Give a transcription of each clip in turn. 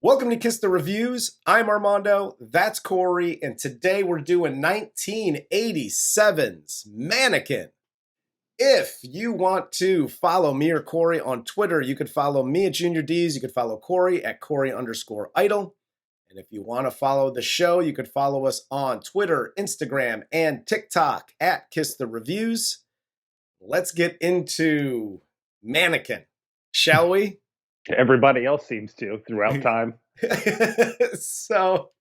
Welcome to Kiss the Reviews. I'm Armando, that's Corey, and today we're doing 1987's Mannequin. If you want to follow me or Corey on Twitter, you could follow me at Junior D's, you could follow Corey at Corey_idol. And if you want to follow the show, you could follow us on Twitter, Instagram, and TikTok at Kiss the Reviews. Let's get into Mannequin, shall we? Everybody else seems to throughout time. So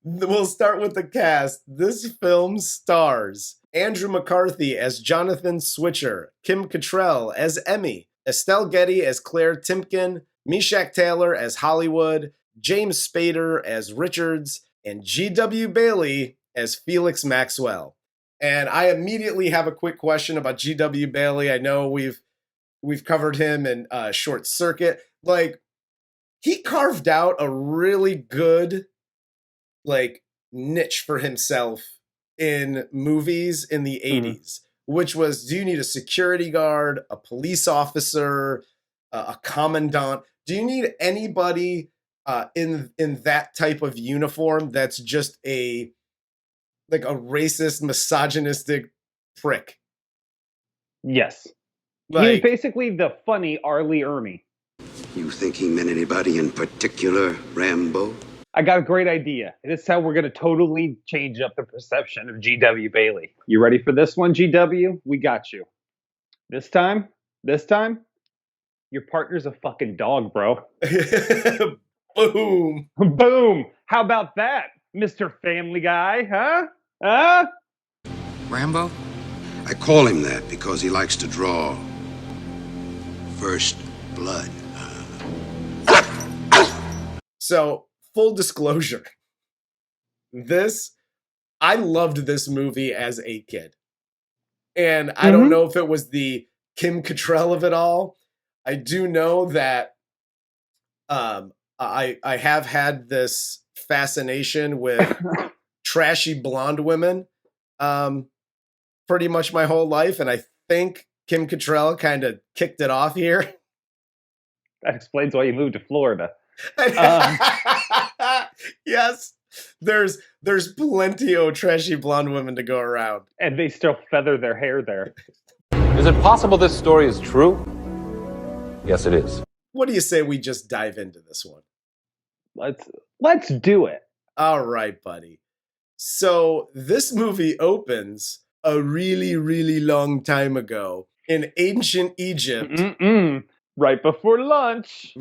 we'll start with the cast. This film stars Andrew McCarthy as Jonathan Switcher, Kim Cattrall as Emmy, Estelle Getty as Claire Timkin, Meshach Taylor as Hollywood, James Spader as Richards, and G.W. Bailey as Felix Maxwell. And I immediately have a quick question about G.W. Bailey. I know we've covered him in Short Circuit. Like, he carved out a really good, niche for himself in movies in the 80s, which was, do you need a security guard, a police officer, a commandant? Do you need anybody in that type of uniform that's just a racist, misogynistic prick? Yes. He was basically the funny Arlie Ermy. You think he meant anybody in particular, Rambo? I got a great idea. This is how we're going to totally change up the perception of G.W. Bailey. You ready for this one, G.W.? We got you. This time, your partner's a fucking dog, bro. Boom. Boom. How about that, Mr. Family Guy, huh? Huh? Rambo? I call him that because he likes to draw first blood. So, full disclosure, I loved this movie as a kid. And I don't know if it was the Kim Cattrall of it all. I do know that I have had this fascination with trashy blonde women pretty much my whole life. And I think Kim Cattrall kind of kicked it off here. That explains why you moved to Florida. Yes, there's plenty of trashy blonde women to go around. And they still feather their hair there. Is it possible this story is true? Yes, it is. What do you say we just dive into this one? Let's do it. All right, buddy. So this movie opens a really, really long time ago in ancient Egypt. Right before lunch.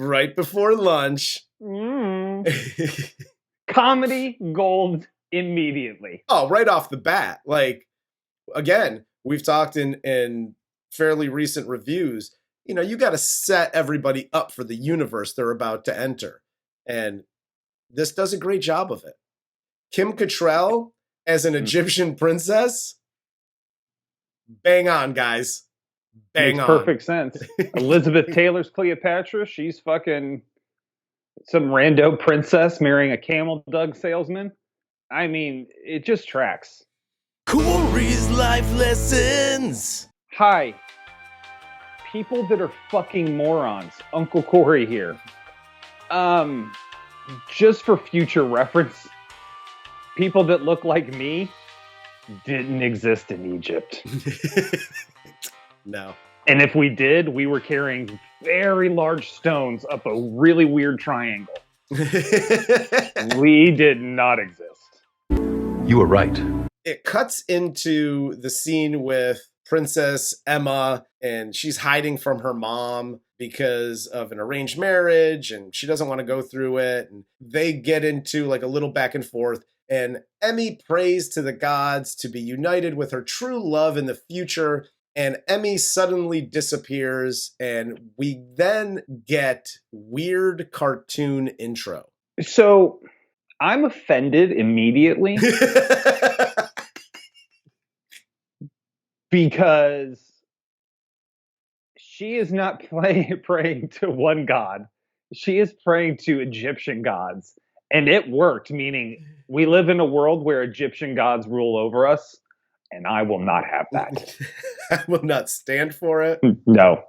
Comedy gold immediately. Oh, right off the bat. Again, we've talked in fairly recent reviews, you got to set everybody up for the universe they're about to enter. And this does a great job of it. Kim Cattrall as an Egyptian princess. Bang on, guys. Bang Makes on. Perfect sense. Elizabeth Taylor's Cleopatra. She's fucking some rando princess marrying a camel dug salesman. I mean, it just tracks. Corey's Life Lessons. Hi. People that are fucking morons. Uncle Corey here. Just for future reference, people that look like me didn't exist in Egypt. No. And if we did, we were carrying very large stones up a really weird triangle. We did not exist. You were right. It cuts into the scene with Princess Emma, and she's hiding from her mom because of an arranged marriage, and she doesn't want to go through it. And they get into a little back and forth. And Emmy prays to the gods to be united with her true love in the future. And Emmy suddenly disappears, and we then get weird cartoon intro. So I'm offended immediately because she is not praying to one god. She is praying to Egyptian gods. And it worked, meaning we live in a world where Egyptian gods rule over us. And I will not have that. I will not stand for it. No.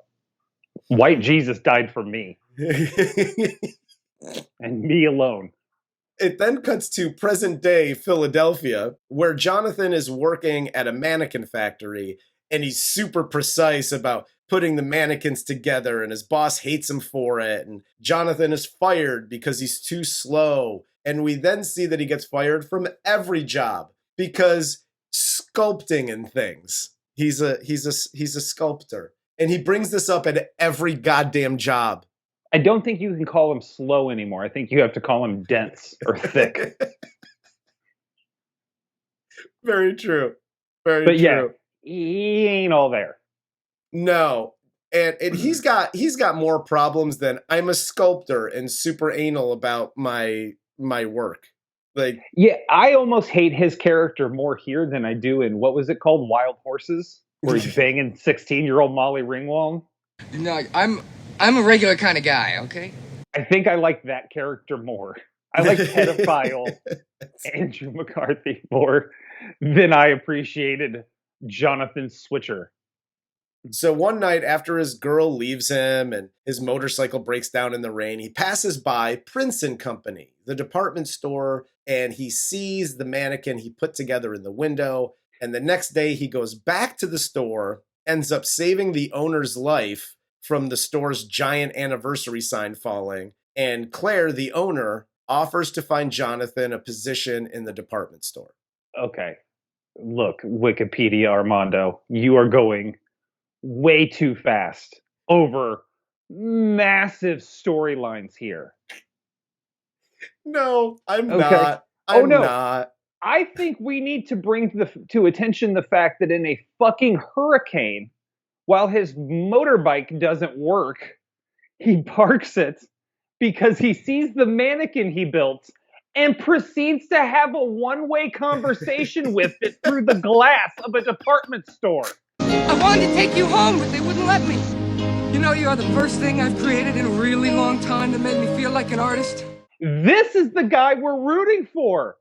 White Jesus died for me. And me alone. It then cuts to present day Philadelphia, where Jonathan is working at a mannequin factory, and he's super precise about putting the mannequins together, and his boss hates him for it, and Jonathan is fired because he's too slow. And we then see that he gets fired from every job because sculpting and things. He's a sculptor. And he brings this up at every goddamn job. I don't think you can call him slow anymore. I think you have to call him dense or thick. Very true. Very but true. Yeah, he ain't all there. No. And he's got more problems than I'm a sculptor and super anal about my work. Like, yeah, I almost hate his character more here than I do in, what was it called? Wild Horses? Where he's banging 16-year-old Molly Ringwald. No, I'm a regular kind of guy, okay? I think I like that character more. I like pedophile Andrew McCarthy more than I appreciated Jonathan Switcher. So one night after his girl leaves him and his motorcycle breaks down in the rain, he passes by Prince & Company, the department store, and he sees the mannequin he put together in the window. And the next day he goes back to the store, ends up saving the owner's life from the store's giant anniversary sign falling. And Claire, the owner, offers to find Jonathan a position in the department store. Okay. Look, Wikipedia Armando, you are going way too fast over massive storylines here. No, I'm not. I'm no. not. I think we need to bring to attention the fact that in a fucking hurricane, while his motorbike doesn't work, he parks it because he sees the mannequin he built and proceeds to have a one-way conversation with it through the glass of a department store. I wanted to take you home, but they wouldn't let me. You know, you are the first thing I've created in a really long time that made me feel like an artist. This is the guy we're rooting for.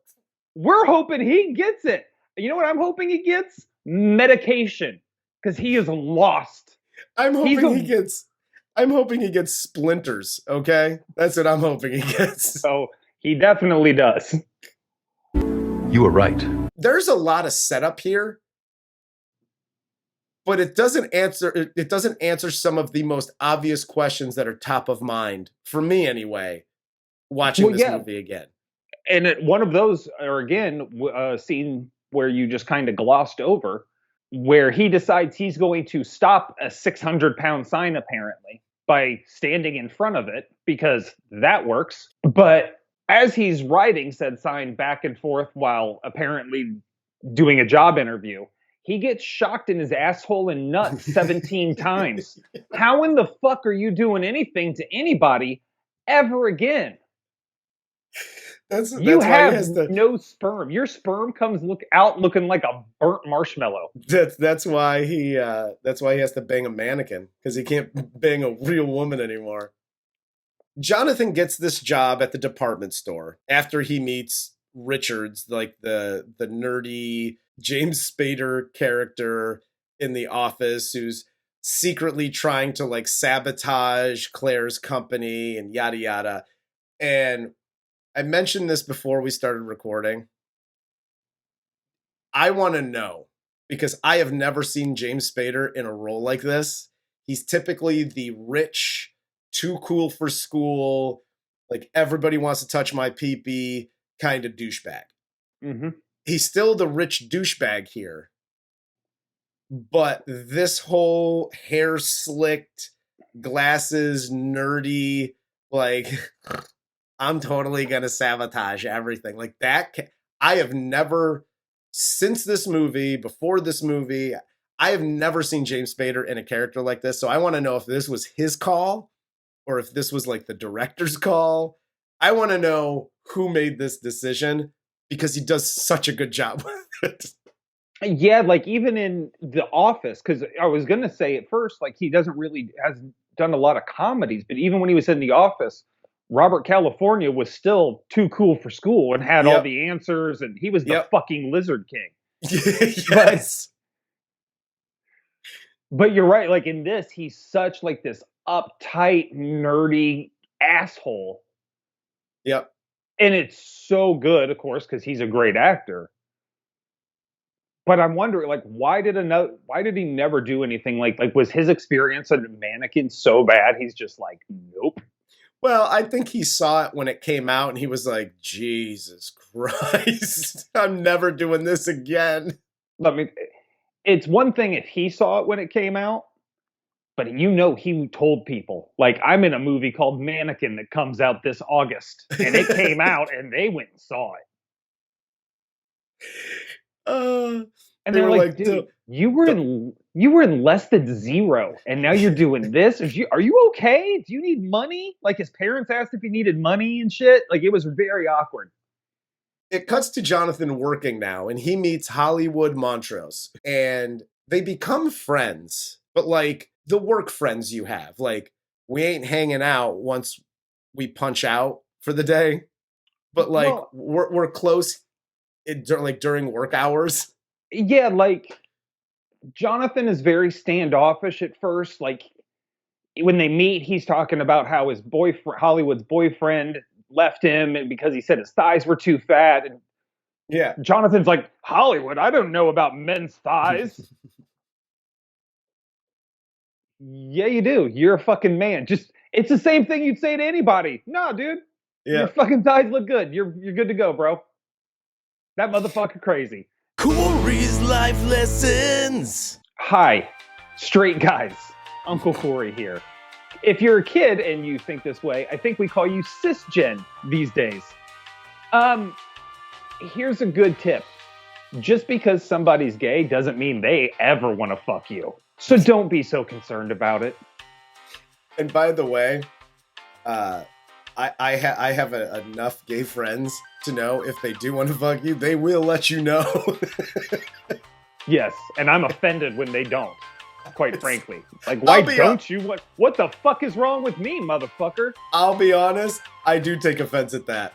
We're hoping he gets it. You know what I'm hoping he gets? Medication. Because he is lost. I'm hoping he gets splinters, okay? That's what I'm hoping he gets. Oh, he definitely does. You were right. There's a lot of setup here, but it doesn't answer some of the most obvious questions that are top of mind, for me anyway, watching this movie again. And one of those are, again, a scene where you just kind of glossed over, where he decides he's going to stop a 600-pound sign, apparently, by standing in front of it, because that works. But as he's riding said sign back and forth while apparently doing a job interview, he gets shocked in his asshole and nuts 17 times. How in the fuck are you doing anything to anybody ever again? You have no sperm. Your sperm comes out looking like a burnt marshmallow. That's why he has to bang a mannequin, because he can't bang a real woman anymore. Jonathan gets this job at the department store after he meets Richards, like the nerdy James Spader character in The Office, who's secretly trying to like sabotage Claire's company and yada yada. And I mentioned this before we started recording. I want to know, because I have never seen James Spader in a role like this. He's typically the rich, too cool for school, like everybody wants to touch my pee-pee kind of douchebag. Mm-hmm. He's still the rich douchebag here. But this whole hair slicked, glasses, nerdy, like... I'm totally going to sabotage everything. Like that. I have never, since this movie, before this movie, I have never seen James Spader in a character like this. So I want to know if this was his call or if this was like the director's call. I want to know who made this decision, because he does such a good job with it. Yeah, like even in The Office, because I was going to say at first, like has done a lot of comedies, but even when he was in The Office, Robert California was still too cool for school and had all the answers, and he was the fucking Lizard King. Yes. But you're right. Like in this, he's such like this uptight, nerdy asshole Yep. And it's so good, of course, because he's a great actor. But I'm wondering, like, why did he never do anything like was his experience on Mannequin so bad? He's just like, nope. Well, I think he saw it when it came out and he was like, Jesus Christ, I'm never doing this again. I mean, it's one thing if he saw it when it came out, but he told people, like, I'm in a movie called Mannequin that comes out this August, and it came out and they went and saw it. And they were like, dude, you were in less than zero, and now you're doing this. Are you okay? Do you need money? Like, his parents asked if he needed money and shit. Like, it was very awkward. It cuts to Jonathan working now, and he meets Hollywood Montrose, and they become friends. But like the work friends you have, like we ain't hanging out once we punch out for the day, but like we're close, during work hours. Yeah, like Jonathan is very standoffish at first. Like when they meet, he's talking about how his boyfriend, Hollywood's boyfriend, left him because he said his thighs were too fat. And yeah, Jonathan's like, Hollywood, I don't know about men's thighs. Yeah, you do. You're a fucking man. It's the same thing you'd say to anybody. Nah, dude. Yeah. Your fucking thighs look good. You're good to go, bro. That motherfucker crazy. Corey's life lessons. Hi, straight guys. Uncle Corey here. If you're a kid and you think this way, I think we call you cisgen these days. Here's a good tip. Just because somebody's gay doesn't mean they ever want to fuck you. So don't be so concerned about it. And by the way, I have enough gay friends to know if they do want to fuck you, they will let you know. Yes, and I'm offended when they don't, quite frankly. Like, why don't you? What the fuck is wrong with me, motherfucker? I'll be honest, I do take offense at that.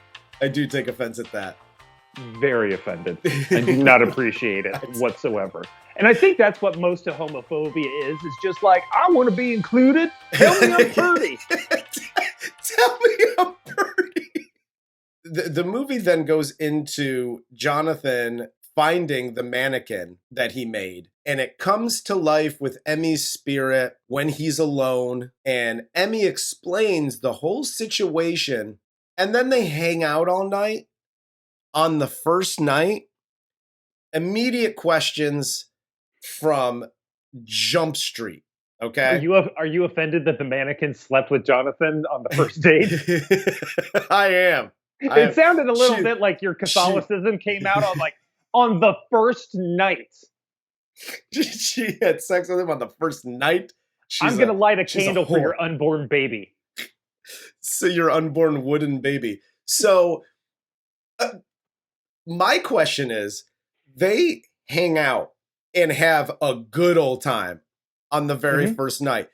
Very offended. I do not appreciate it whatsoever. And I think that's what most of homophobia is just like, I want to be included. Tell me I'm pretty. Tell me I'm pretty. The movie then goes into Jonathan finding the mannequin that he made. And it comes to life with Emmy's spirit when he's alone. And Emmy explains the whole situation. And then they hang out all night. On the first night, immediate questions from Jump Street. Okay. Are you offended that the mannequin slept with Jonathan on the first date? I am. It sounded a little bit like your Catholicism came out on the first night. She had sex with him on the first night. I'm going to light a candle for your unborn baby. So your unborn wooden baby. So my question is, they hang out and have a good old time on the very first night.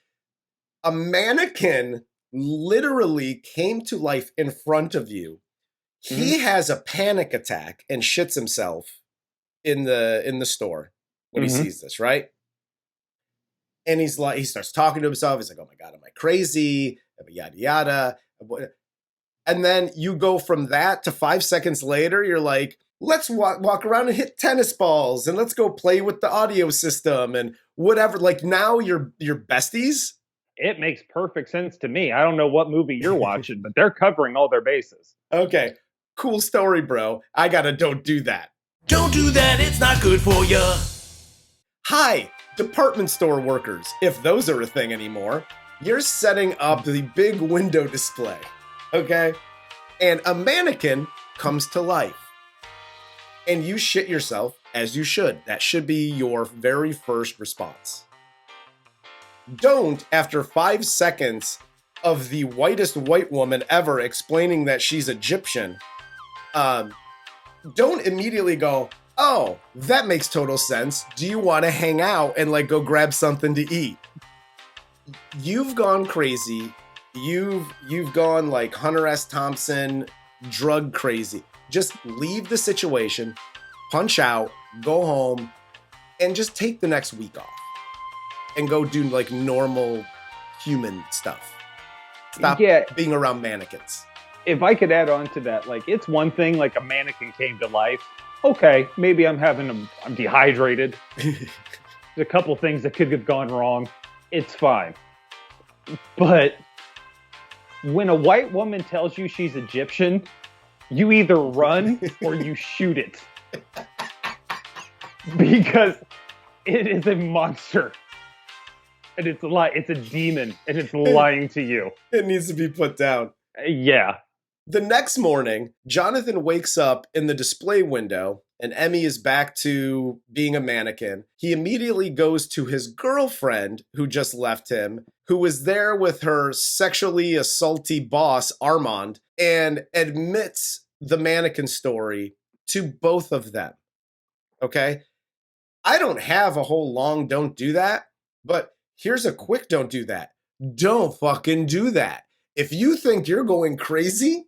A mannequin literally came to life in front of you. He has a panic attack and shits himself in the store when he sees this, right? And he's like, he starts talking to himself. He's like, oh my God, am I crazy? Yada, yada. And then you go from that to 5 seconds later, you're like, let's walk around and hit tennis balls and let's go play with the audio system and whatever. Like now you're besties. It makes perfect sense to me. I don't know what movie you're watching, but they're covering all their bases. Okay. Cool story, bro. I gotta don't do that. Don't do that. It's not good for you. Hi, department store workers. If those are a thing anymore, you're setting up the big window display. Okay. And a mannequin comes to life. And you shit yourself, as you should. That should be your very first response. Don't, after 5 seconds of the whitest white woman ever explaining that she's Egyptian, don't immediately go, oh, that makes total sense. Do you want to hang out and like go grab something to eat? You've gone crazy. You've gone like Hunter S. Thompson, drug crazy. Just leave the situation, punch out, go home, and just take the next week off. And go do like normal human stuff. Stop being around mannequins. if I could add on to that, like, it's one thing, like, a mannequin came to life. Okay, maybe I'm dehydrated. There's a couple things that could have gone wrong. It's fine. But when a white woman tells you she's Egyptian, you either run or you shoot it. Because it is a monster. And it's a demon, and it's lying to you. It needs to be put down. Yeah. The next morning, Jonathan wakes up in the display window, and Emmy is back to being a mannequin. He immediately goes to his girlfriend, who just left him, who was there with her sexually assaulty boss, Armand, and admits the mannequin story to both of them. Okay? I don't have a whole long don't do that, but here's a quick don't do that. Don't fucking do that. If you think you're going crazy,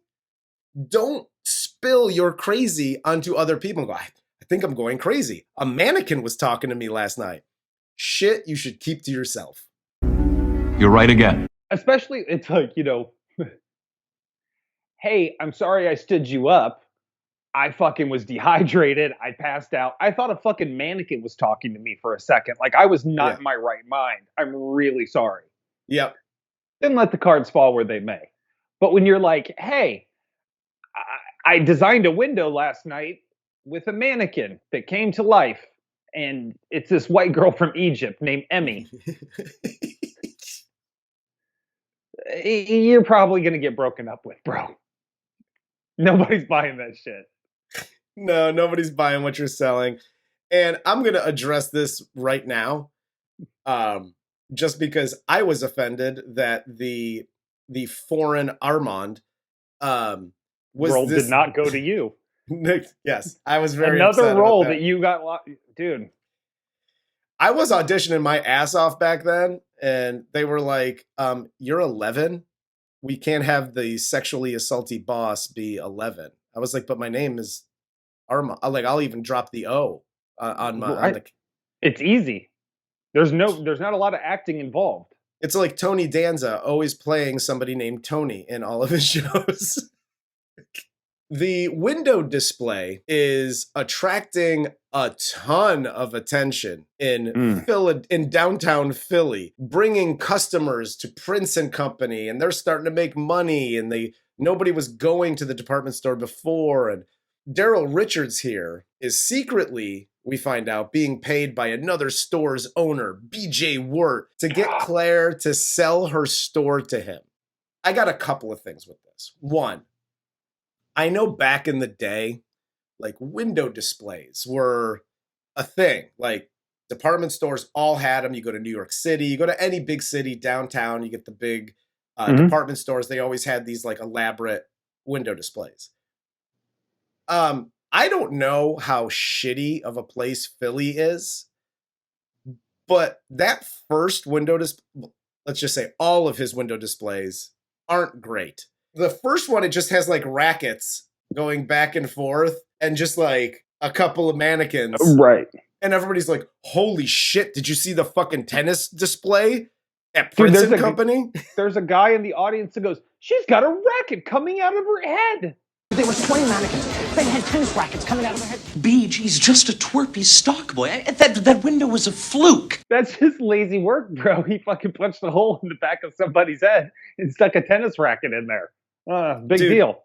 don't spill your crazy onto other people and go, I think I'm going crazy. A mannequin was talking to me last night. Shit you should keep to yourself. You're right again. Especially, it's like, hey, I'm sorry I stood you up. I fucking was dehydrated. I passed out. I thought a fucking mannequin was talking to me for a second. Like, I was not in my right mind. I'm really sorry. Yep. Then let the cards fall where they may. But when you're like, hey, I designed a window last night with a mannequin that came to life, and it's this white girl from Egypt named Emmy. You're probably going to get broken up with, bro. Nobody's buying that shit. No, nobody's buying what you're selling. And I'm going to address this right now. Just because I was offended that the foreign Armand role did not go to you. Yes, I was very another upset role about that you got, dude. I was auditioning my ass off back then, and they were like, "You're 11. We can't have the sexually assaulty boss be 11." I was like, "But my name is Armand." I'll even drop the O on my. Right. It's easy. There's not a lot of acting involved. It's like Tony Danza always playing somebody named Tony in all of his shows. The window display is attracting a ton of attention in in downtown Philly, bringing customers to Prince and Company, and they're starting to make money, and nobody was going to the department store before, and Daryl Richards here is secretly, we find out, being paid by another store's owner, BJ Wirt, to get Claire to sell her store to him. I got a couple of things with this. One, I know back in the day, like, window displays were a thing. Like, department stores all had them. You go to New York City, you go to any big city downtown, you get the big department stores. They always had these like elaborate window displays. I don't know how shitty of a place Philly is, but that first window display, let's just say all of his window displays aren't great. The first one, it just has like rackets going back and forth and just like a couple of mannequins. Right. And everybody's like, holy shit, did you see the fucking tennis display at Prince and Company? There's a guy in the audience that goes, she's got a racket coming out of her head. There were 20 mannequins. They had tennis rackets coming out of their head. BG's just a twerpy stock boy. That window was a fluke. That's just lazy work, bro. He fucking punched a hole in the back of somebody's head and stuck a tennis racket in there. Big deal.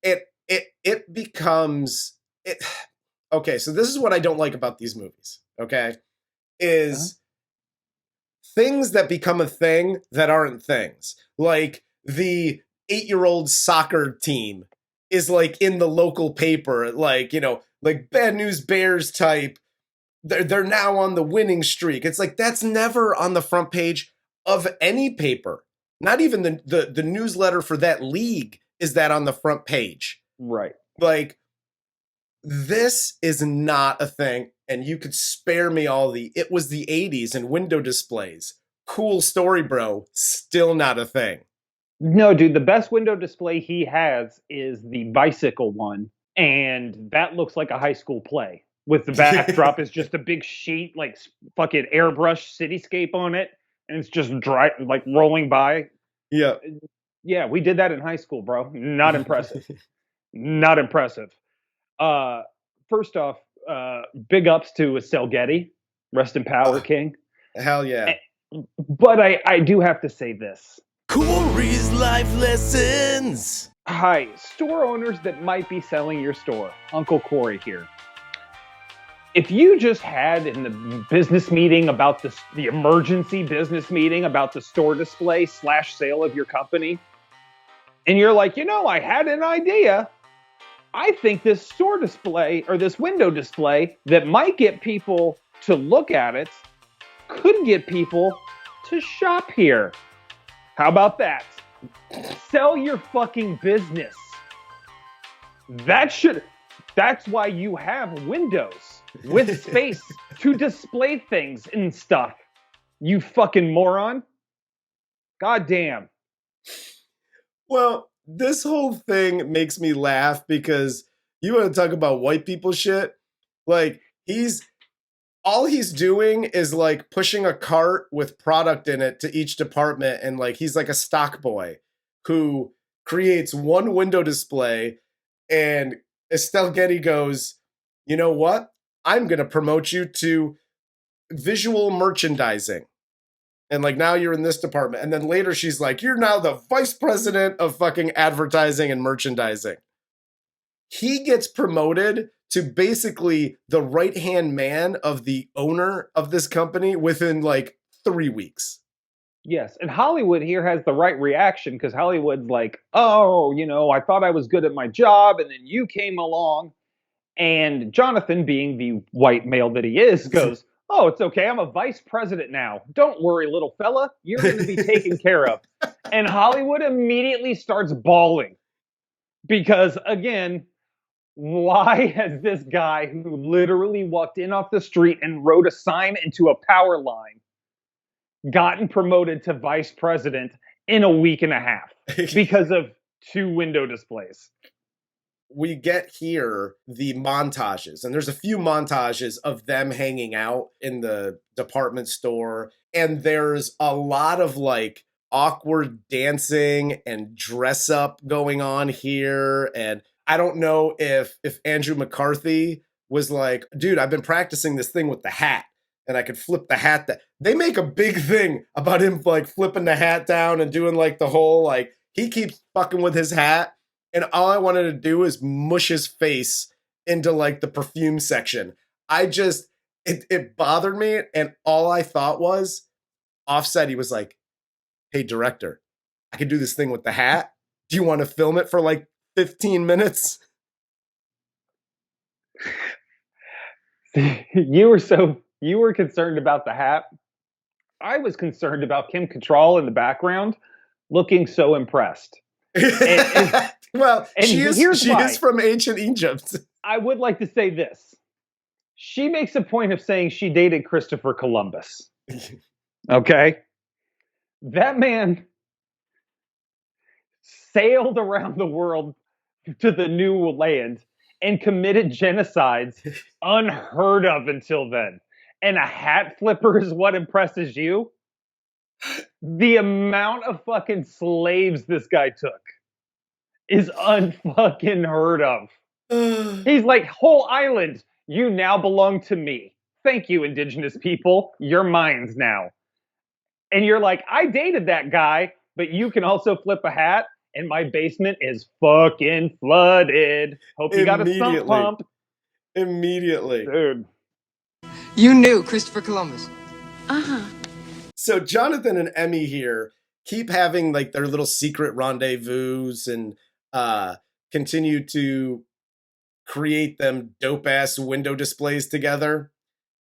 It becomes it. Okay, so this is what I don't like about these movies. Okay, is things that become a thing that aren't things. Like the 8-year-old soccer team is like in the local paper, like, like Bad News Bears type. They're now on the winning streak. It's like, that's never on the front page of any paper. Not even the newsletter for that league is that on the front page. Right. Like, this is not a thing, and you could spare me all it was the 80s and window displays. Cool story, bro. Still not a thing. No, dude, the best window display he has is the bicycle one, and that looks like a high school play. With the backdrop is just a big sheet, like fucking airbrush cityscape on it, and it's just dry, like rolling by. Yeah. Yeah, we did that in high school, bro. Not impressive. Not impressive. First off, big ups to Estelle Getty. Rest in power, King. Hell yeah. But I do have to say this. Corey's Life Lessons. Hi, store owners that might be selling your store. Uncle Corey here. If you just had in the business meeting about the emergency business meeting about the store display / sale of your company, and you're like, I had an idea. I think this store display or this window display that might get people to look at it could get people to shop here. How about that? Sell your fucking business. That's why you have windows with space to display things and stuff. You fucking moron. God damn. Well, this whole thing makes me laugh because you want to talk about white people shit? Like, all he's doing is like pushing a cart with product in it to each department, and like he's like a stock boy who creates one window display, and Estelle Getty goes, you know what? I'm going to promote you to visual merchandising. And like, now you're in this department. And then later she's like, you're now the vice president of fucking advertising and merchandising. He gets promoted to basically the right-hand man of the owner of this company within like 3 weeks. Yes, and Hollywood here has the right reaction because Hollywood's like, oh, I thought I was good at my job, and then you came along. And Jonathan, being the white male that he is, goes, oh, it's okay. I'm a vice president now. Don't worry, little fella. You're going to be taken care of. And Hollywood immediately starts bawling. Because, again, why has this guy who literally walked in off the street and rode a sign into a power line gotten promoted to vice president in a week and a half because of 2 window displays? We get here the montages, and there's a few montages of them hanging out in the department store, and there's a lot of like awkward dancing and dress up going on here. And I don't know if Andrew McCarthy was like, dude, I've been practicing this thing with the hat and I could flip the hat. That they make a big thing about him like flipping the hat down and doing like the whole, like, he keeps fucking with his hat. And all I wanted to do is mush his face into like the perfume section. It bothered me. And all I thought was, offset, he was like, hey, director, I could do this thing with the hat. Do you want to film it for like 15 minutes? You were concerned about the hat. I was concerned about Kim Cattrall in the background looking so impressed. Well, she is from ancient Egypt. I would like to say this. She makes a point of saying she dated Christopher Columbus. Okay? That man sailed around the world to the new land and committed genocides unheard of until then. And a hat flipper is what impresses you? The amount of fucking slaves this guy took is unfucking heard of. He's like, whole island, you now belong to me. Thank you, indigenous people. You're mine now. And you're like, I dated that guy, but you can also flip a hat, and my basement is fucking flooded. Hope you got a sump pump. Immediately. Dude. You knew Christopher Columbus. Uh-huh. So Jonathan and Emmy here keep having like their little secret rendezvous and continue to create them dope-ass window displays together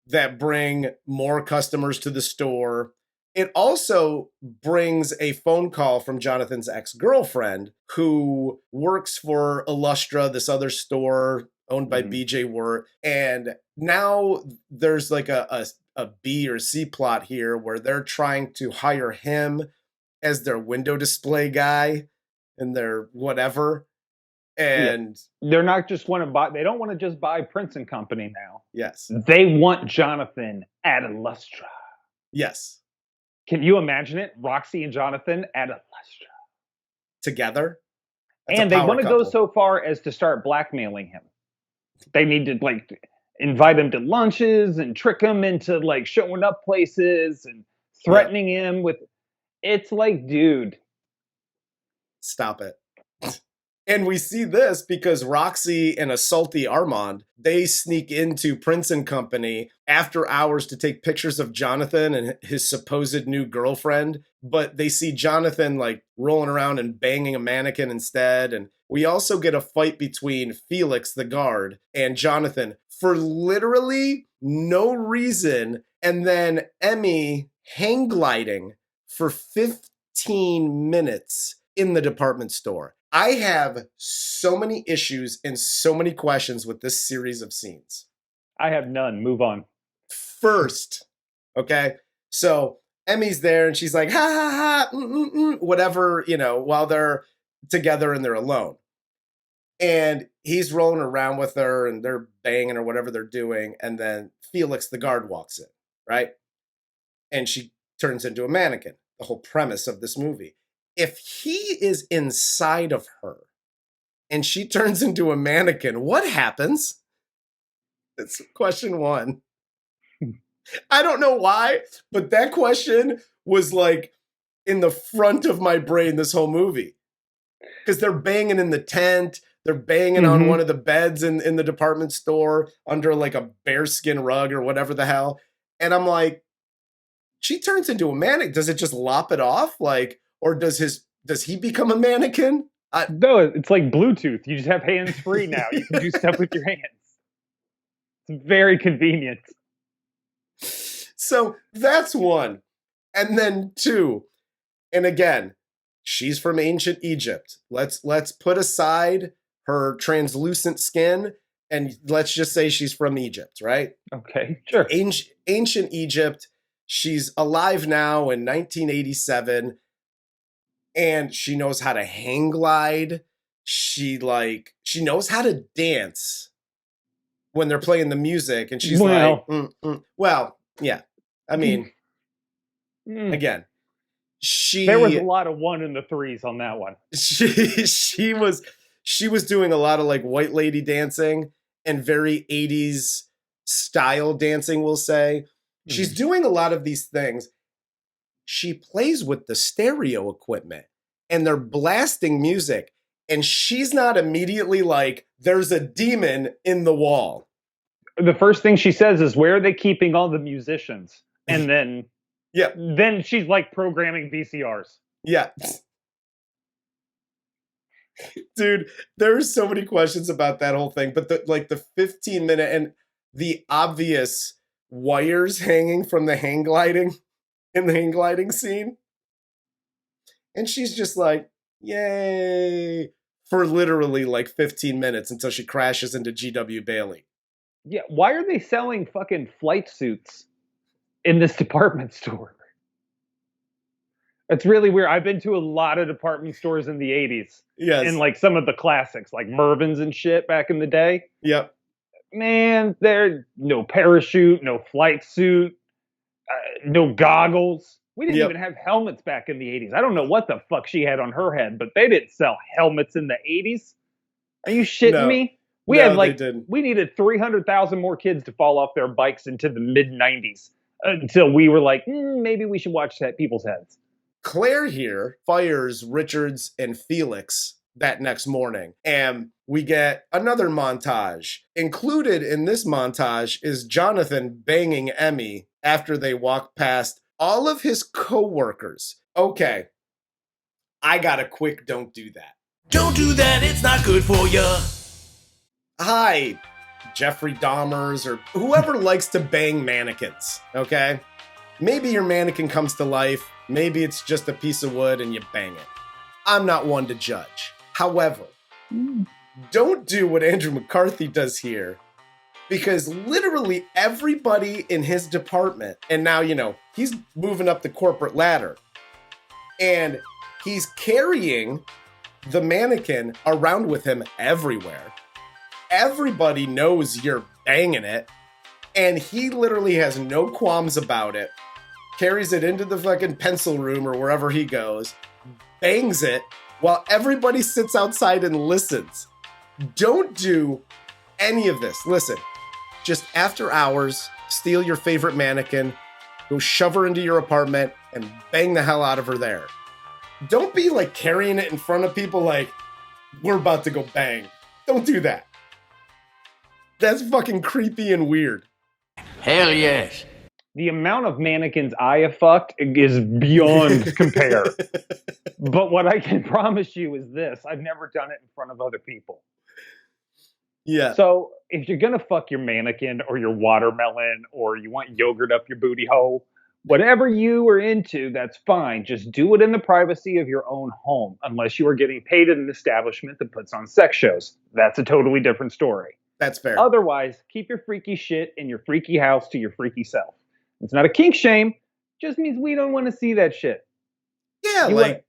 that bring more customers to the store. It also brings a phone call from Jonathan's ex-girlfriend who works for Illustra, this other store owned by BJ Wirt. And now there's like a B or C plot here where they're trying to hire him as their window display guy and their whatever. And they're not just want to buy, they don't want to just buy Prince and Company now. Yes. They want Jonathan at Illustra. Yes. Can you imagine it? Roxy and Jonathan at Illustra. together. That's And a they power want to go couple. so far as to start blackmailing him. They need to like invite him to lunches and trick him into like showing up places and threatening him with. It's like, dude, Stop it. And we see this because Roxy and a salty Armand, they sneak into Prince and Company after hours to take pictures of Jonathan and his supposed new girlfriend. But they see Jonathan like rolling around and banging a mannequin instead. And we also get a fight between Felix, the guard, and Jonathan for literally no reason. And then Emmy hang gliding for 15 minutes in the department store. I have so many issues and so many questions with this series of scenes. I have none. Move on. First, okay, so Emmy's there and she's like, ha ha ha, whatever, you know, while they're together and they're alone. And he's rolling around with her and they're banging or whatever they're doing. And then Felix, the guard, walks in, right? And she turns into a mannequin, the whole premise of this movie. If he is inside of her and she turns into a mannequin, what happens? That's question one. I don't know why, but that question was like in the front of my brain this whole movie. Because they're banging in the tent. They're banging on one of the beds in the department store under like a bearskin rug or whatever the hell. And I'm like, she turns into a mannequin. Does it just lop it off? Like, or does he become a mannequin? No, it's like Bluetooth. You just have hands free now. You can do stuff with your hands. It's very convenient. So that's one. And then two. And again, she's from ancient Egypt. Let's put aside her translucent skin and let's just say she's from Egypt, right? Okay, sure. Ancient Egypt. She's alive now in 1987. And she knows how to hang glide. She knows how to dance when they're playing the music. And she's well, yeah. I mean, again, there was a lot of 1 and 3s on that one. She was doing a lot of like white lady dancing and very 80s style dancing, we'll say. She's doing a lot of these things. She plays with the stereo equipment and they're blasting music and she's not immediately like, there's a demon in the wall. The first thing she says is, where are they keeping all the musicians? And then, then she's like programming VCRs. Yeah. Dude, there's so many questions about that whole thing, but the 15-minute and the obvious wires hanging from the hang gliding in the hang gliding scene. And she's just like, yay, for literally like 15 minutes until she crashes into G.W. Bailey. Yeah, why are they selling fucking flight suits in this department store? It's really weird. I've been to a lot of department stores in the 80s. Yes. And like some of the classics, like Mervyn's and shit back in the day. Yep. Man, there's no parachute, no flight suit, no goggles. We didn't even have helmets back in the 80s. I don't know what the fuck she had on her head, but they didn't sell helmets in the 80s. Are you shitting me? We had like, we needed 300,000 more kids to fall off their bikes into the mid 90s until we were like, maybe we should watch that people's heads. Claire here fires Richards and Felix that next morning. And we get another montage. Included in this montage is Jonathan banging Emmy after they walk past all of his co-workers. Okay, I got a quick don't do that. Don't do that, it's not good for you. Hi, Jeffrey Dahmers or whoever likes to bang mannequins, okay? Maybe your mannequin comes to life. Maybe it's just a piece of wood and you bang it. I'm not one to judge. However, don't do what Andrew McCarthy does here, because literally everybody in his department, and now, you know, he's moving up the corporate ladder, and he's carrying the mannequin around with him everywhere. Everybody knows you're banging it, and he literally has no qualms about it. Carries it into the fucking pencil room or wherever he goes, bangs it while everybody sits outside and listens. Don't do any of this. Listen, just after hours, steal your favorite mannequin, go shove her into your apartment, and bang the hell out of her there. Don't be like carrying it in front of people like, we're about to go bang. Don't do that. That's fucking creepy and weird. Hell yes. The amount of mannequins I have fucked is beyond compare. But what I can promise you is this. I've never done it in front of other people. Yeah. So if you're going to fuck your mannequin or your watermelon or you want yogurt up your booty hole, whatever you are into, that's fine. Just do it in the privacy of your own home, unless you are getting paid at an establishment that puts on sex shows. That's a totally different story. That's fair. Otherwise, keep your freaky shit in your freaky house to your freaky self. It's not a kink shame. Just means we don't want to see that shit. Yeah,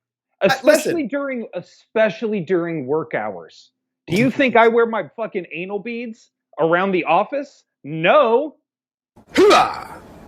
especially during work hours. Do you think I wear my fucking anal beads around the office? No.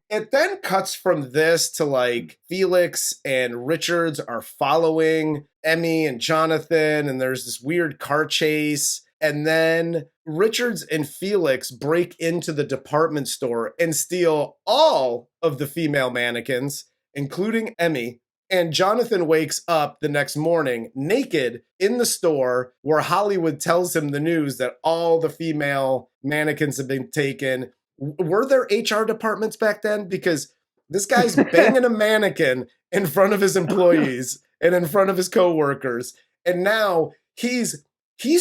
It then cuts from this to like Felix and Richards are following Emmy and Jonathan, and there's this weird car chase. And then Richards and Felix break into the department store and steal all of the female mannequins, including Emmy. And Jonathan wakes up the next morning naked in the store where Hollywood tells him the news that all the female mannequins have been taken. Were there HR departments back then? Because this guy's banging a mannequin in front of his employees and in front of his coworkers. And now he's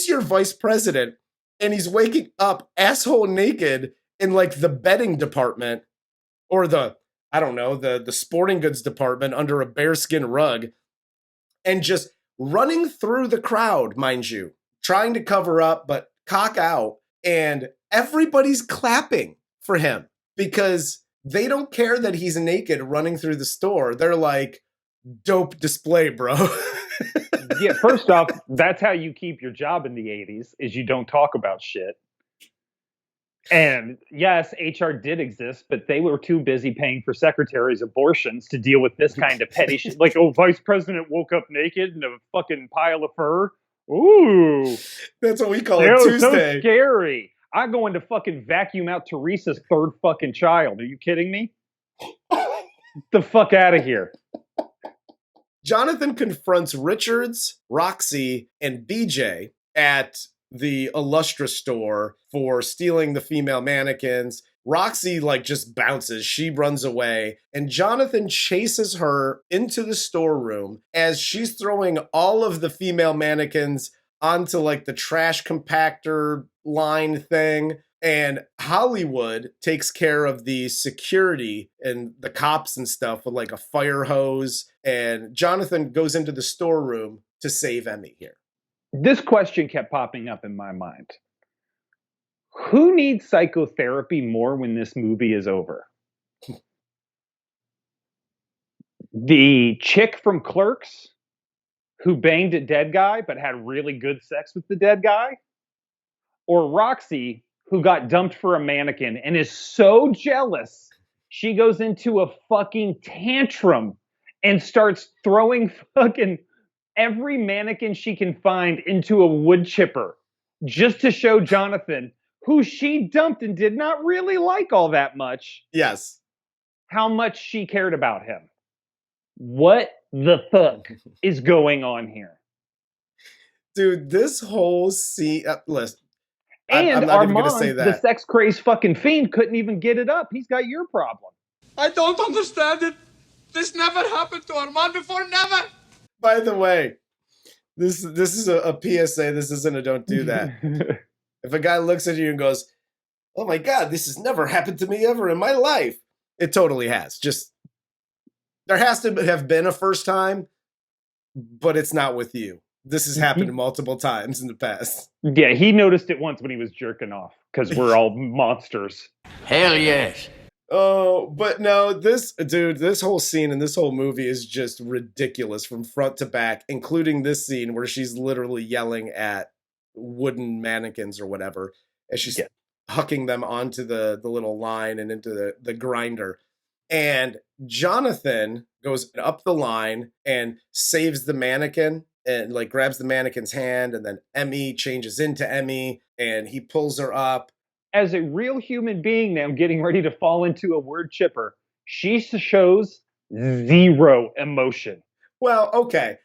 your vice president and he's waking up asshole naked in like the bedding department or the sporting goods department under a bearskin rug and just running through the crowd, mind you, trying to cover up, but cock out. And everybody's clapping for him because they don't care that he's naked running through the store. They're like, dope display, bro. Yeah, first off, that's how you keep your job in the 80s, is you don't talk about shit. And yes, HR did exist, but they were too busy paying for secretaries' abortions to deal with this kind of petty shit. Like, oh, vice president woke up naked in a fucking pile of fur. Ooh. That's what we call it Tuesday. So scary. I'm going to fucking vacuum out Teresa's third fucking child. Are you kidding me? Get the fuck out of here. Jonathan confronts Richards, Roxy, and BJ at the Illustra store for stealing the female mannequins. Roxy just bounces. She runs away. And Jonathan chases her into the storeroom as she's throwing all of the female mannequins onto the trash compactor line thing. And Hollywood takes care of the security and the cops and stuff with a fire hose. And Jonathan goes into the storeroom to save Emmy here. This question kept popping up in my mind. Who needs psychotherapy more when this movie is over? The chick from Clerks who banged a dead guy but had really good sex with the dead guy? Or Roxy, who got dumped for a mannequin and is so jealous she goes into a fucking tantrum and starts throwing fucking every mannequin she can find into a wood chipper just to show Jonathan, who she dumped and did not really like all that much. Yes. How much she cared about him. What the fuck is going on here? Dude, this whole scene... listen, and I'm not even Armand, going to say that. The sex-crazed fucking fiend, couldn't even get it up. He's got your problem. I don't understand it. This never happened to Armand before, never. By the way, this is a PSA. This isn't a don't do that. If a guy looks at you and goes, oh my God, this has never happened to me ever in my life. It totally has. Just, there has to have been a first time, but it's not with you. This has happened multiple times in the past. Yeah, he noticed it once when he was jerking off, because we're all monsters. Hell yes. Oh, but no, this whole scene and this whole movie is just ridiculous from front to back, including this scene where she's literally yelling at wooden mannequins or whatever, as she's hucking them onto the little line and into the grinder. And Jonathan goes up the line and saves the mannequin and like grabs the mannequin's hand, and then Emmy changes into Emmy and he pulls her up. As a real human being now getting ready to fall into a word chipper, she shows zero emotion. Well, okay.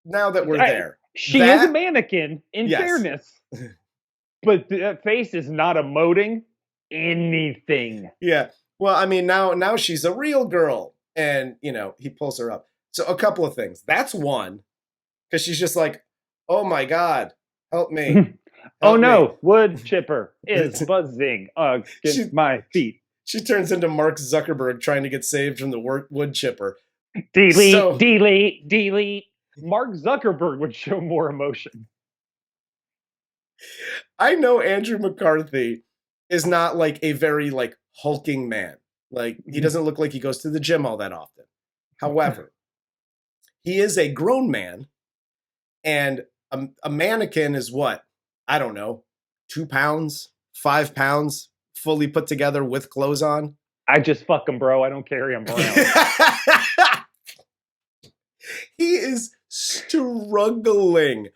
Now that we're there. She is a mannequin, in Yes. fairness. But that face is not emoting anything. Yeah. Well, I mean, now she's a real girl. And, you know, he pulls her up. So a couple of things. That's one. Because she's just like, oh my God, help me. Oh Help no, me. wood chipper is buzzing against my feet. She turns into Mark Zuckerberg trying to get saved from the wood chipper. Delete, delete, delete. Mark Zuckerberg would show more emotion. I know Andrew McCarthy is not like a very like hulking man. Like he doesn't look like he goes to the gym all that often. However, he is a grown man, and a mannequin is what? I don't know, 2 pounds, 5 pounds, fully put together with clothes on. I just fuck him, bro. I don't carry him around. He is struggling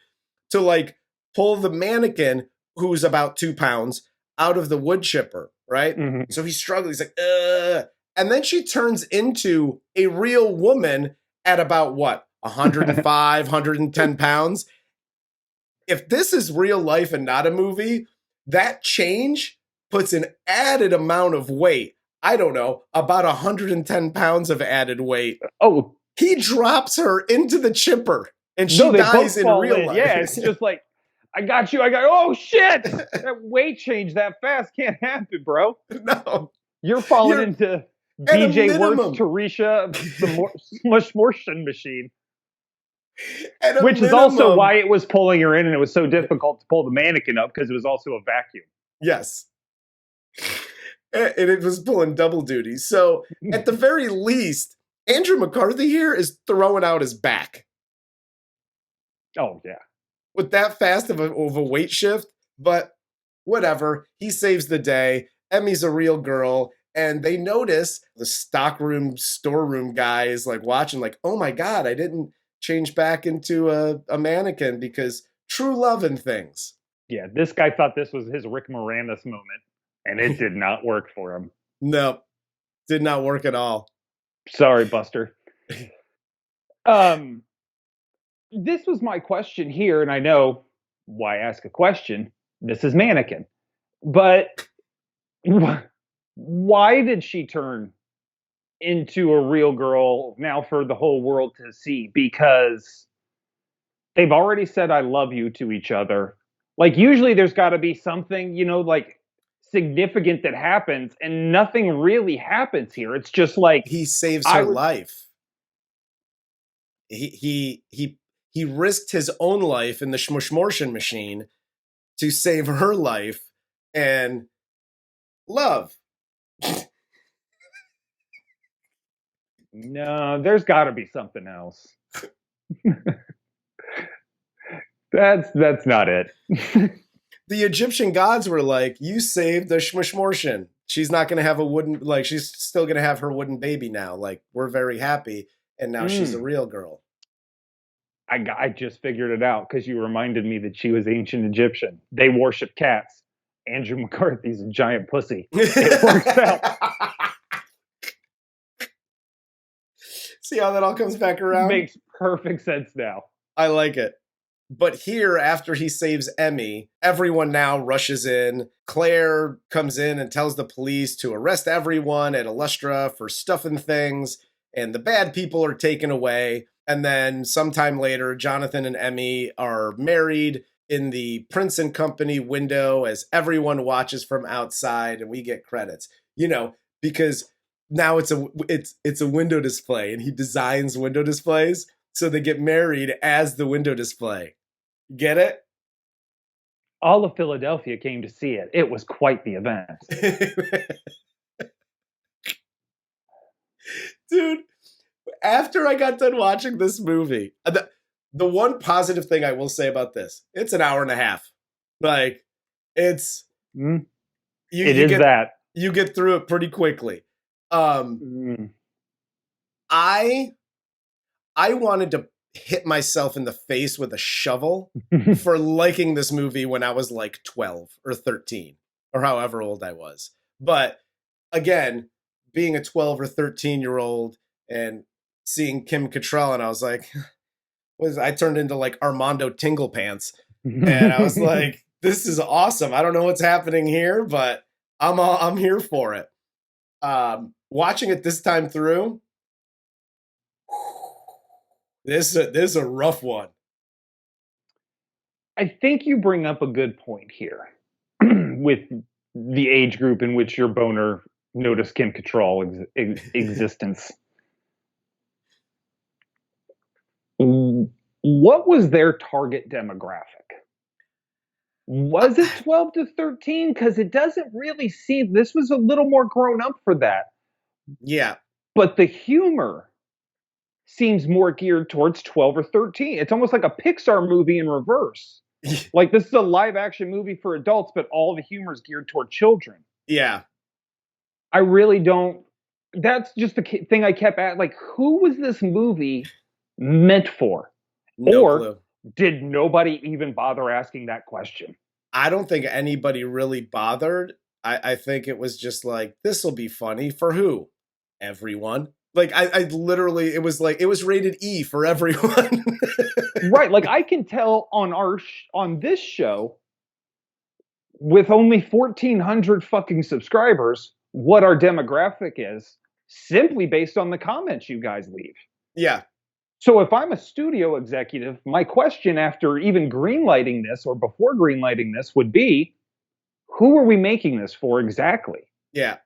to like pull the mannequin, who's about 2 pounds, out of the wood chipper, right? Mm-hmm. So he's struggling. He's like, ugh. And then she turns into a real woman at about what? 105, 110 pounds. If this is real life and not a movie, that change puts an added amount of weight. I don't know, about 110 pounds of added weight. Oh, he drops her into the chipper and she dies in real life. Yeah, it's just like, I got you. Oh shit! That weight change that fast can't happen, bro. No. You're falling into BJ Worth's Teresha, the Smushmortion machine. Which is also why it was pulling her in and it was so difficult to pull the mannequin up because it was also a vacuum. Yes. And it was pulling double duty. So at the very least, Andrew McCarthy here is throwing out his back. Oh, yeah. With that fast of a weight shift, but whatever. He saves the day. Emmy's a real girl. And they notice the storeroom guy is like watching, like, oh my God, I didn't change back into a mannequin because true love and things. Yeah, this guy thought this was his Rick Moranis moment, and it did not work for him. No, did not work at all. Sorry, Buster. This was my question here, and I know why ask a question. This is Mannequin. But why did she turn into a real girl now for the whole world to see? Because they've already said I love you to each other. Like, usually there's got to be something, you know, like significant that happens, and nothing really happens here. It's just like he saves her life. He risked his own life in the Smushmortion machine to save her life and love. No, there's got to be something else. That's not it. The Egyptian gods were like, you saved the Smushmortion. She's not going to have a wooden, like, she's still going to have her wooden baby now. Like, we're very happy. And now she's a real girl. I just figured it out because you reminded me that she was ancient Egyptian. They worship cats. Andrew McCarthy's a giant pussy. It works out. See how that all comes back around? Makes perfect sense now. I like it. But here, after he saves Emmy, everyone now rushes in. Claire comes in and tells the police to arrest everyone at Illustra for stuffing things, and the bad people are taken away. And then sometime later, Jonathan and Emmy are married in the Prince and Company window as everyone watches from outside, and we get credits. You know, because now it's a window display, and he designs window displays, so they get married as the window display. Get it? All of Philadelphia came to see it. It was quite the event. Dude, after I got done watching this movie, the one positive thing I will say about this, it's an hour and a half. Like, it's... You get through it pretty quickly. I wanted to... hit myself in the face with a shovel for liking this movie when I was like 12 or 13 or however old I was. But again, being a 12 or 13-year-old and seeing Kim Cattrall, and I was like, I turned into like Armando Tinglepants. And I was like, this is awesome. I don't know what's happening here, but I'm here for it. Watching it this time through, this is a rough one. I think you bring up a good point here with the age group in which your boner noticed Kim Cattrall existence. What was their target demographic? Was it 12 to 13? Because it doesn't really seem, this was a little more grown up for that. Yeah. But the humor seems more geared towards 12 or 13. It's almost like a Pixar movie in reverse. Like, this is a live action movie for adults, but all the humor is geared toward children. Yeah. I really don't. That's just the thing I kept at. Like, who was this movie meant for? No or clue. did nobody even bother asking that question? I don't think anybody really bothered. I think it was just like, this will be funny for who? Everyone. Like, I literally, it was like, it was rated E for everyone. Right. Like, I can tell on on this show with only 1,400 fucking subscribers what our demographic is simply based on the comments you guys leave. Yeah. So if I'm a studio executive, my question after even greenlighting this or before greenlighting this would be, who are we making this for exactly? Yeah.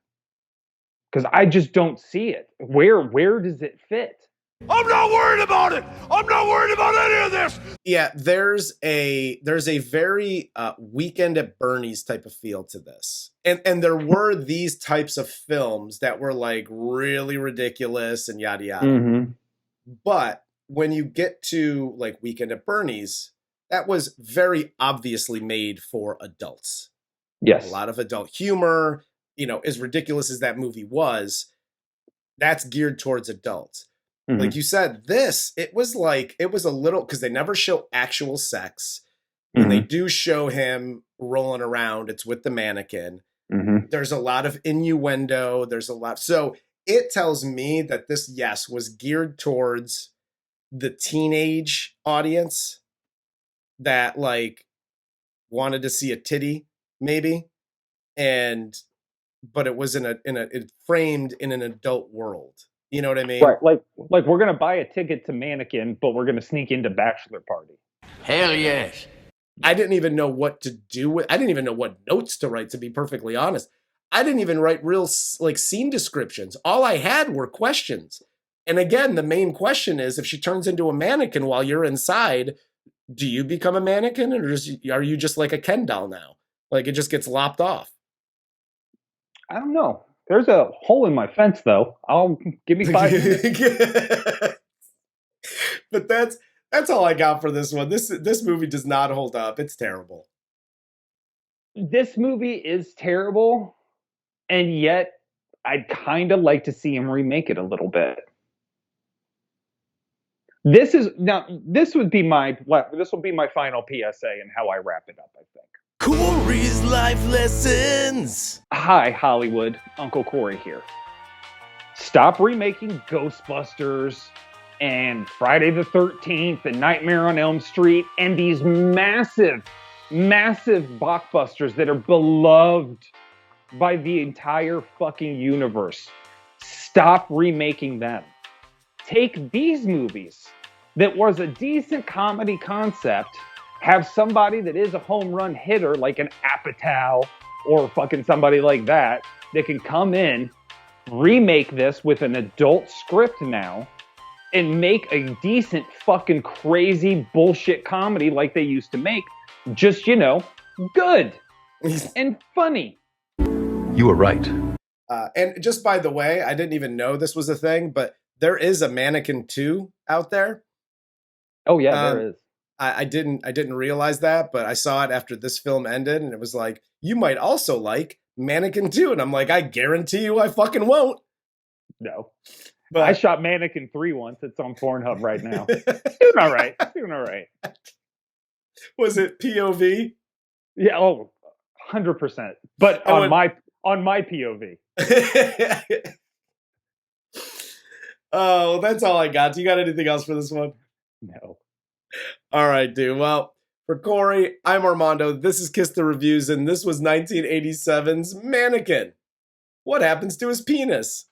Because I just don't see it. Where does it fit? I'm not worried about it. I'm not worried about any of this. Yeah, there's a very Weekend at Bernie's type of feel to this. And there were these types of films that were like really ridiculous and yada yada. Mm-hmm. But when you get to like Weekend at Bernie's, that was very obviously made for adults. Yes. A lot of adult humor, you know, as ridiculous as that movie was, that's geared towards adults. Mm-hmm. Like you said, it was a little, because they never show actual sex. Mm-hmm. When they do show him rolling around, it's with the mannequin. Mm-hmm. There's a lot of innuendo. There's a lot. So it tells me that this, yes, was geared towards the teenage audience that like wanted to see a titty, maybe. But it was it framed in an adult world. You know what I mean? Right. Like we're going to buy a ticket to Mannequin, but we're going to sneak into Bachelor Party. Hell yes. I didn't even know what to do with. I didn't even know what notes to write, to be perfectly honest. I didn't even write real like scene descriptions. All I had were questions. And again, the main question is, if she turns into a mannequin while you're inside, do you become a mannequin, or are you just like a Ken doll now? Like it just gets lopped off. I don't know. There's a hole in my fence, though. I'll give me 5 minutes. But that's all I got for this one. This movie does not hold up. It's terrible. This movie is terrible, and yet I'd kind of like to see him remake it a little bit. This will be my final PSA and how I wrap it up, I think. Corey's life lessons. Hi, Hollywood. Uncle Corey here. Stop remaking Ghostbusters and Friday the 13th and Nightmare on Elm Street and these massive, massive blockbusters that are beloved by the entire fucking universe. Stop remaking them. Take these movies that was a decent comedy concept, have somebody that is a home run hitter like an Apatow or fucking somebody like that can come in, remake this with an adult script now, and make a decent fucking crazy bullshit comedy like they used to make. Just, good and funny. You were right. And just by the way, I didn't even know this was a thing, but there is a Mannequin 2 out there. Oh yeah, there is. I didn't realize that, but I saw it after this film ended, and it was like, you might also like Mannequin 2. And I'm like, I guarantee you I fucking won't. No. But I shot Mannequin 3 once. It's on Pornhub right now. Doing all right. Doing all right. was it POV? Yeah. Oh, 100%. But on my POV. Oh, that's all I got. Do you got anything else for this one? No. All right, dude. Well, for Corey, I'm Armando. This is Kiss the Reviews, and this was 1987's Mannequin. What happens to his penis?